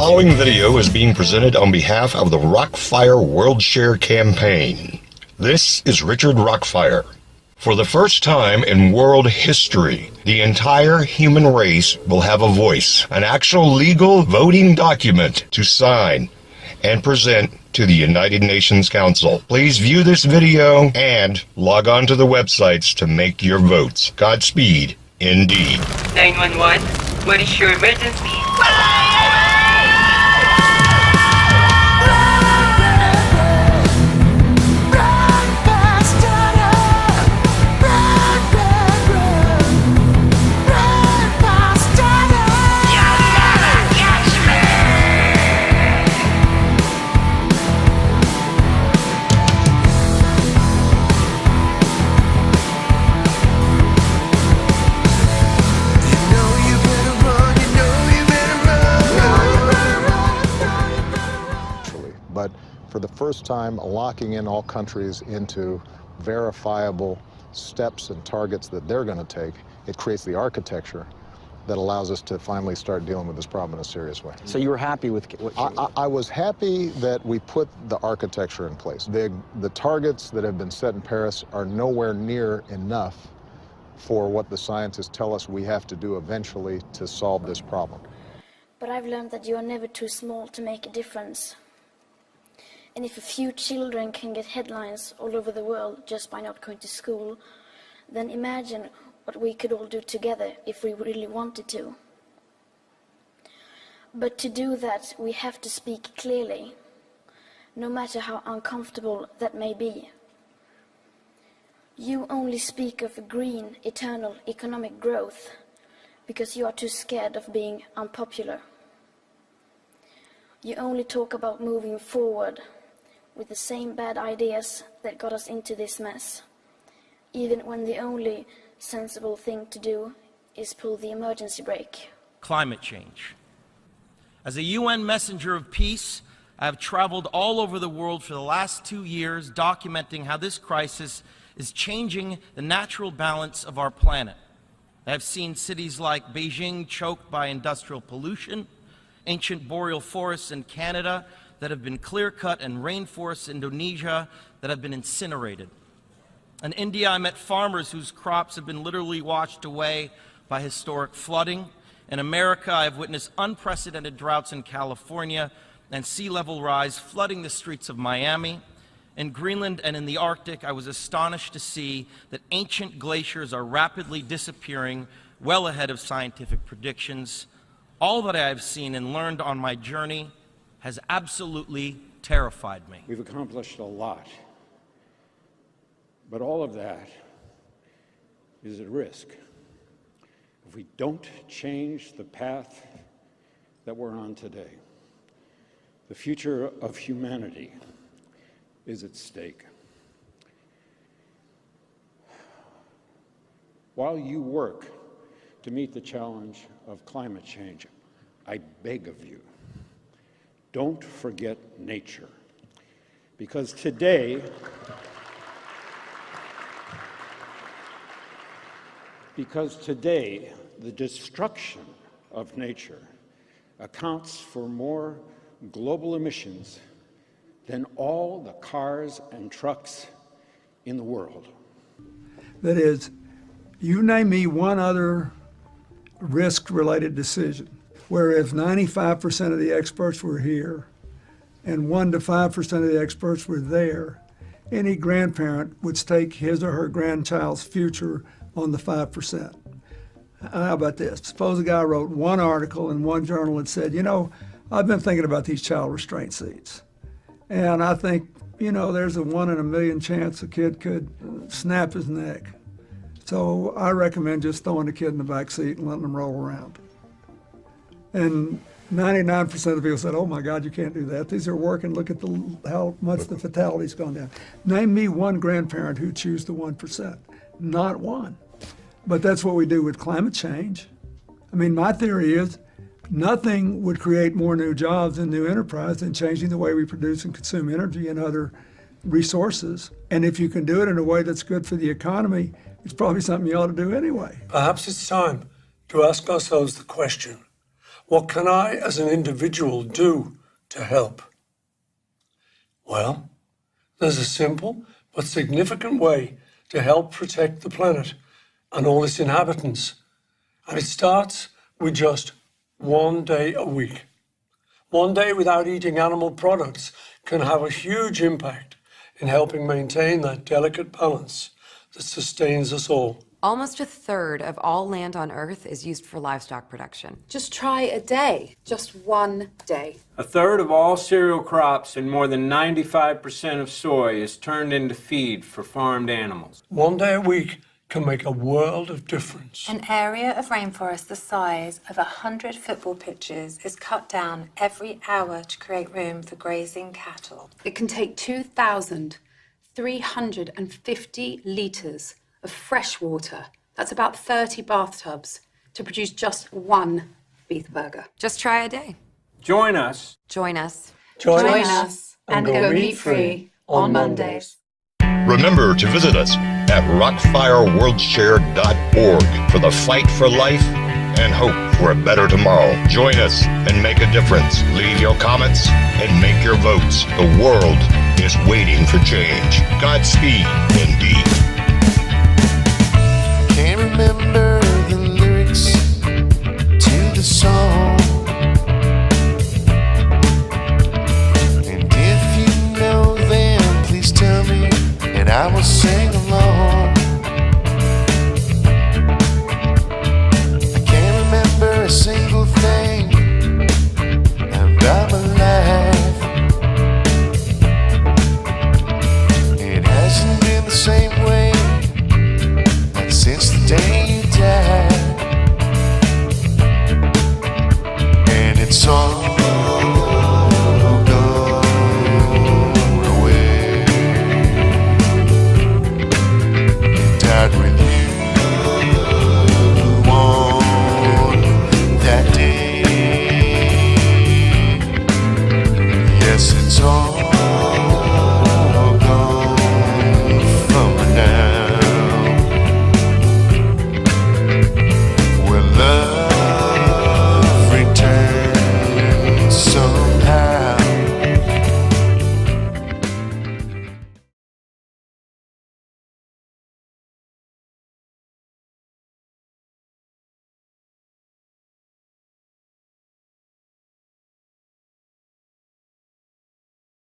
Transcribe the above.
following video is being presented on behalf of the Rockfire World Share Campaign. This is Richard Rockfire. For the first time in world history, the entire human race will have a voice, an actual legal voting document to sign and present to the United Nations Council. Please view this video and log on to the websites to make your votes. Godspeed, indeed. 911, what is your emergency? But for the first time, locking in all countries into verifiable steps and targets that they're going to take, it creates the architecture that allows us to finally start dealing with this problem in a serious way. So you were happy with I was happy that we put the architecture in place. The targets that have been set in Paris are nowhere near enough for what the scientists tell us we have to do eventually to solve this problem. But I've learned that you are never too small to make a difference. And if a few children can get headlines all over the world just by not going to school, then imagine what we could all do together if we really wanted to. But to do that, we have to speak clearly, no matter how uncomfortable that may be. You only speak of green, eternal economic growth because you are too scared of being unpopular. You only talk about moving forward with the same bad ideas that got us into this mess, even when the only sensible thing to do is pull the emergency brake. Climate change. As a UN messenger of peace, I have traveled all over the world for the last 2 years documenting how this crisis is changing the natural balance of our planet. I have seen cities like Beijing choked by industrial pollution, ancient boreal forests in Canada that have been clear-cut, and rainforests in Indonesia that have been incinerated. In India, I met farmers whose crops have been literally washed away by historic flooding. In America, I have witnessed unprecedented droughts in California and sea level rise flooding the streets of Miami. In Greenland and in the Arctic, I was astonished to see that ancient glaciers are rapidly disappearing well ahead of scientific predictions. All that I have seen and learned on my journey has absolutely terrified me. We've accomplished a lot, but all of that is at risk if we don't change the path that we're on today. The future of humanity is at stake. While you work to meet the challenge of climate change, I beg of you, don't forget nature, because today, the destruction of nature accounts for more global emissions than all the cars and trucks in the world. That is, you name me one other risk-related decision where if 95% of the experts were here and 1 to 5% of the experts were there, any grandparent would stake his or her grandchild's future on the 5%. How about this? Suppose a guy wrote one article in one journal and said, you know, I've been thinking about these child restraint seats. And I think, you know, there's a 1 in a million chance a kid could snap his neck. So I recommend just throwing the kid in the back seat and letting them roll around. And 99% of the people said, oh my God, you can't do that. These are working. Look at how much the fatality's gone down. Name me one grandparent who'd choose the 1%. Not one. But that's what we do with climate change. I mean, my theory is nothing would create more new jobs and new enterprise than changing the way we produce and consume energy and other resources. And if you can do it in a way that's good for the economy, it's probably something you ought to do anyway. Perhaps it's time to ask ourselves the question, What can I as an individual do to help? Well, there's a simple but significant way to help protect the planet and all its inhabitants. And it starts with just 1 day a week. 1 day without eating animal products can have a huge impact in helping maintain that delicate balance that sustains us all. Almost a third of all land on Earth is used for livestock production. Just try a day. Just 1 day. A third of all cereal crops and more than 95% of soy is turned into feed for farmed animals. 1 day a week can make a world of difference. An area of rainforest the size of 100 football pitches is cut down every hour to create room for grazing cattle. It can take 2,350 litres of fresh water, that's about 30 bathtubs, to produce just 1 beef burger. Just try a day. Join us. Join us. Join us and go meat-free on Mondays. Remember to visit us at rockfireworldshare.org for the fight for life and hope for a better tomorrow. Join us and make a difference. Leave your comments and make your votes. The world is waiting for change. Godspeed, indeed.